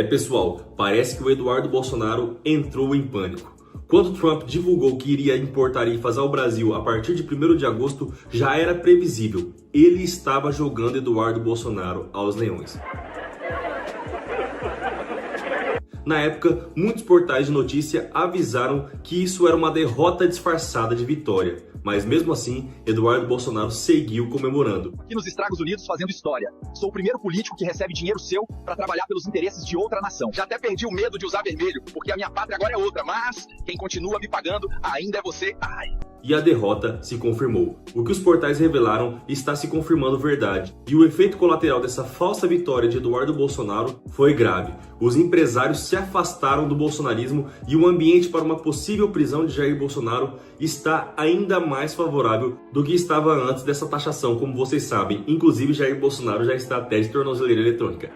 Pessoal, parece que o Eduardo Bolsonaro entrou em pânico. Quando Trump divulgou que iria importar tarifas ao Brasil a partir de 1º de agosto, já era previsível. Ele estava jogando Eduardo Bolsonaro aos leões. Na época, muitos portais de notícia avisaram que isso era uma derrota disfarçada de vitória. Mas mesmo assim, Eduardo Bolsonaro seguiu comemorando. Aqui nos Estados Unidos fazendo história. Sou o primeiro político que recebe dinheiro seu para trabalhar pelos interesses de outra nação. Já até perdi o medo de usar vermelho, porque a minha pátria agora é outra. Mas quem continua me pagando ainda é você. Ai. E a derrota se confirmou. O que os portais revelaram está se confirmando verdade. E o efeito colateral dessa falsa vitória de Eduardo Bolsonaro foi grave. Os empresários se afastaram do bolsonarismo e o ambiente para uma possível prisão de Jair Bolsonaro está ainda mais favorável do que estava antes dessa taxação, como vocês sabem. Inclusive, Jair Bolsonaro já está até de tornozeleira eletrônica.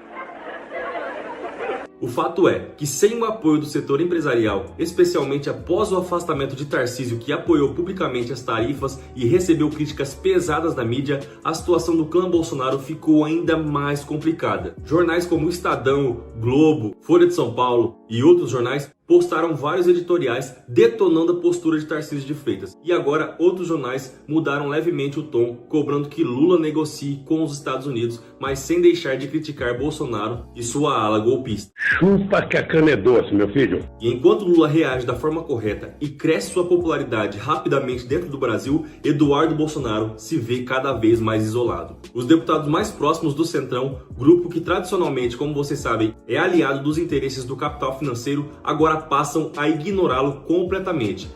O fato é que sem o apoio do setor empresarial, especialmente após o afastamento de Tarcísio, que apoiou publicamente as tarifas e recebeu críticas pesadas da mídia, a situação do clã Bolsonaro ficou ainda mais complicada. Jornais como o Estadão, Globo, Folha de São Paulo e outros jornais postaram vários editoriais detonando a postura de Tarcísio de Freitas. E agora outros jornais mudaram levemente o tom, cobrando que Lula negocie com os Estados Unidos, mas sem deixar de criticar Bolsonaro e sua ala golpista. Chupa que a cana é doce, meu filho. E enquanto Lula reage da forma correta e cresce sua popularidade rapidamente dentro do Brasil, Eduardo Bolsonaro se vê cada vez mais isolado. Os deputados mais próximos do Centrão, grupo que tradicionalmente, como vocês sabem, é aliado dos interesses do capital financeiro, agora passam a ignorá-lo completamente.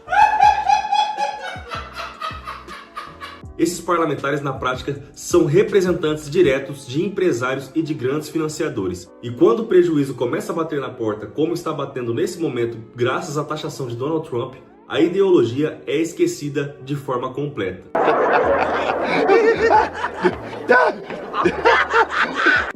Esses parlamentares, na prática, são representantes diretos de empresários e de grandes financiadores. E quando o prejuízo começa a bater na porta, como está batendo nesse momento, graças à taxação de Donald Trump, a ideologia é esquecida de forma completa.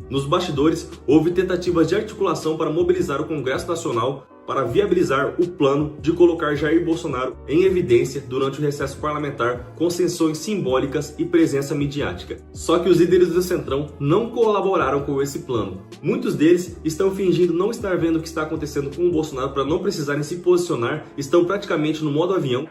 Nos bastidores, houve tentativas de articulação para mobilizar o Congresso Nacional para viabilizar o plano de colocar Jair Bolsonaro em evidência durante o recesso parlamentar com sessões simbólicas e presença midiática. Só que os líderes do Centrão não colaboraram com esse plano. Muitos deles estão fingindo não estar vendo o que está acontecendo com o Bolsonaro para não precisarem se posicionar, estão praticamente no modo avião.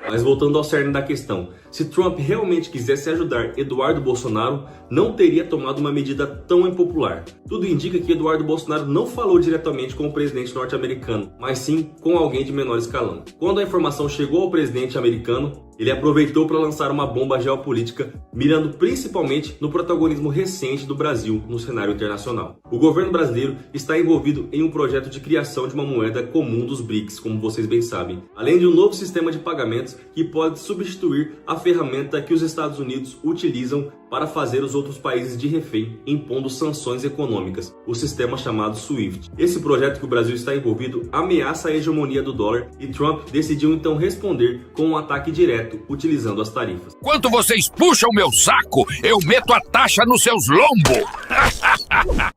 Mas voltando ao cerne da questão, se Trump realmente quisesse ajudar Eduardo Bolsonaro, não teria tomado uma medida tão impopular. Tudo indica que Eduardo Bolsonaro não falou diretamente com o presidente norte-americano, mas sim com alguém de menor escalão. Quando a informação chegou ao presidente americano, ele aproveitou para lançar uma bomba geopolítica, mirando principalmente no protagonismo recente do Brasil no cenário internacional. O governo brasileiro está envolvido em um projeto de criação de uma moeda comum dos BRICS, como vocês bem sabem, além de um novo sistema de pagamentos que pode substituir a ferramenta que os Estados Unidos utilizam para fazer os outros países de refém, impondo sanções econômicas, o sistema chamado SWIFT. Esse projeto que o Brasil está envolvido ameaça a hegemonia do dólar e Trump decidiu então responder com um ataque direto, utilizando as tarifas. Quanto vocês puxam meu saco, eu meto a taxa nos seus lombos!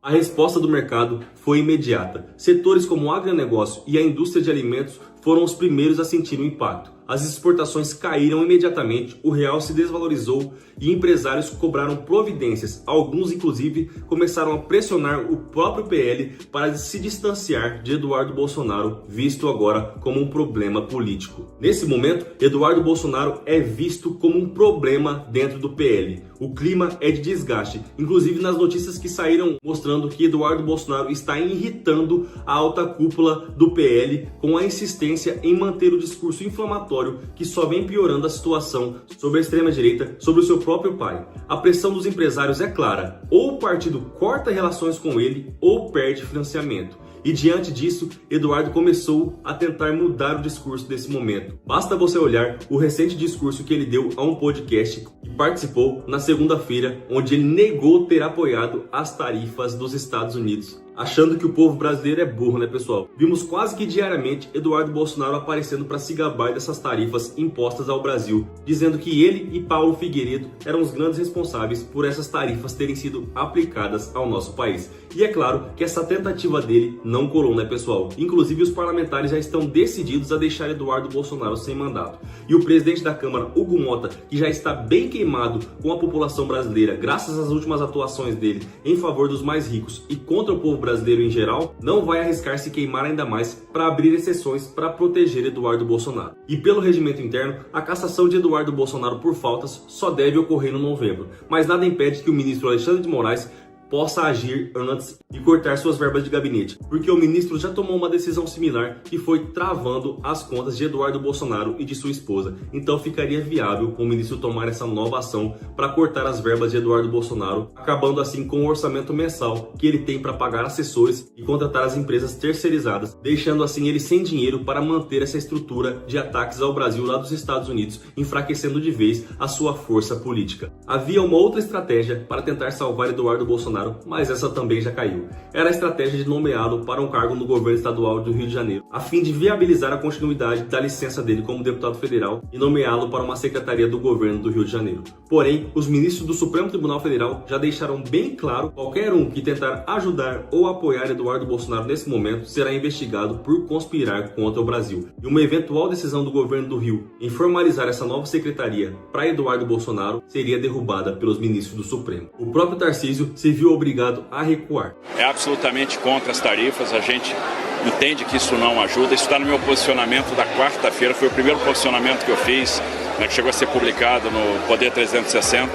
A resposta do mercado foi imediata. Setores como o agronegócio e a indústria de alimentos foram os primeiros a sentir o impacto. As exportações caíram imediatamente, o real se desvalorizou e empresários cobraram providências. Alguns, inclusive, começaram a pressionar o próprio PL para se distanciar de Eduardo Bolsonaro, visto agora como um problema político. Nesse momento, Eduardo Bolsonaro é visto como um problema dentro do PL. O clima é de desgaste, inclusive nas notícias que saíram mostrando que Eduardo Bolsonaro está irritando a alta cúpula do PL com a insistência em manter o discurso inflamatório que só vem piorando a situação sobre a extrema-direita, sobre o seu próprio pai. A pressão dos empresários é clara: ou o partido corta relações com ele ou perde financiamento. E diante disso, Eduardo começou a tentar mudar o discurso desse momento. Basta você olhar o recente discurso que ele deu a um podcast e participou na segunda-feira, onde ele negou ter apoiado as tarifas dos Estados Unidos achando que o povo brasileiro é burro, né, pessoal? Vimos quase que diariamente Eduardo Bolsonaro aparecendo para se gabar dessas tarifas impostas ao Brasil, dizendo que ele e Paulo Figueiredo eram os grandes responsáveis por essas tarifas terem sido aplicadas ao nosso país. E é claro que essa tentativa dele não colou, né, pessoal? Inclusive os parlamentares já estão decididos a deixar Eduardo Bolsonaro sem mandato. E o presidente da Câmara, Hugo Mota, que já está bem queimado com a população brasileira graças às últimas atuações dele em favor dos mais ricos e contra o povo brasileiro em geral, não vai arriscar se queimar ainda mais para abrir exceções para proteger Eduardo Bolsonaro. E pelo regimento interno, a cassação de Eduardo Bolsonaro por faltas só deve ocorrer no novembro, mas nada impede que o ministro Alexandre de Moraes possa agir antes e cortar suas verbas de gabinete, porque o ministro já tomou uma decisão similar que foi travando as contas de Eduardo Bolsonaro e de sua esposa. Então ficaria viável o ministro tomar essa nova ação para cortar as verbas de Eduardo Bolsonaro, acabando assim com o orçamento mensal que ele tem para pagar assessores e contratar as empresas terceirizadas, deixando assim ele sem dinheiro para manter essa estrutura de ataques ao Brasil lá dos Estados Unidos, enfraquecendo de vez a sua força política. Havia uma outra estratégia para tentar salvar Eduardo Bolsonaro, mas essa também já caiu. Era a estratégia de nomeá-lo para um cargo no governo estadual do Rio de Janeiro, a fim de viabilizar a continuidade da licença dele como deputado federal e nomeá-lo para uma secretaria do governo do Rio de Janeiro. Porém, os ministros do Supremo Tribunal Federal já deixaram bem claro que qualquer um que tentar ajudar ou apoiar Eduardo Bolsonaro nesse momento será investigado por conspirar contra o Brasil. E uma eventual decisão do governo do Rio em formalizar essa nova secretaria para Eduardo Bolsonaro seria derrubada pelos ministros do Supremo. O próprio Tarcísio se viu obrigado a recuar. É absolutamente contra as tarifas, a gente entende que isso não ajuda. Isso está no meu posicionamento da quarta-feira, foi o primeiro posicionamento que eu fiz, né, que chegou a ser publicado no Poder 360.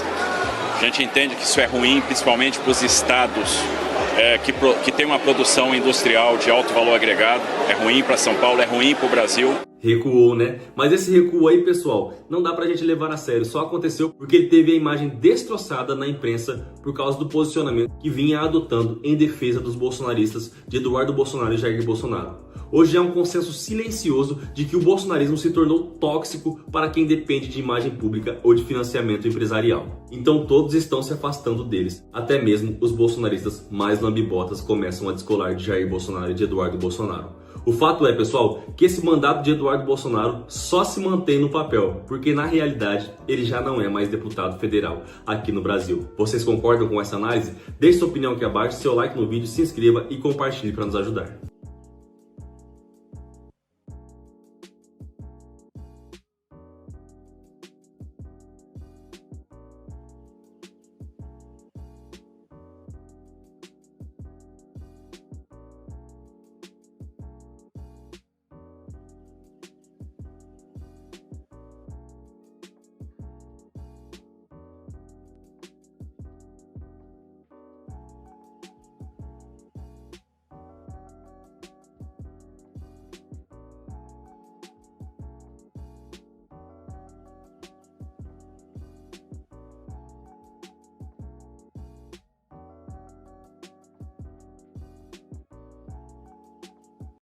A gente entende que isso é ruim, principalmente para os estados que tem uma produção industrial de alto valor agregado. É ruim para São Paulo, é ruim para o Brasil. Recuou, né? Mas esse recuo aí, pessoal, não dá pra gente levar a sério. Só aconteceu porque ele teve a imagem destroçada na imprensa por causa do posicionamento que vinha adotando em defesa dos bolsonaristas de Eduardo Bolsonaro e Jair Bolsonaro. Hoje é um consenso silencioso de que o bolsonarismo se tornou tóxico para quem depende de imagem pública ou de financiamento empresarial. Então todos estão se afastando deles. Até mesmo os bolsonaristas mais lambibotas começam a descolar de Jair Bolsonaro e de Eduardo Bolsonaro. O fato é, pessoal, que esse mandato de Eduardo Bolsonaro só se mantém no papel, porque na realidade ele já não é mais deputado federal aqui no Brasil. Vocês concordam com essa análise? Deixe sua opinião aqui abaixo, seu like no vídeo, se inscreva e compartilhe para nos ajudar.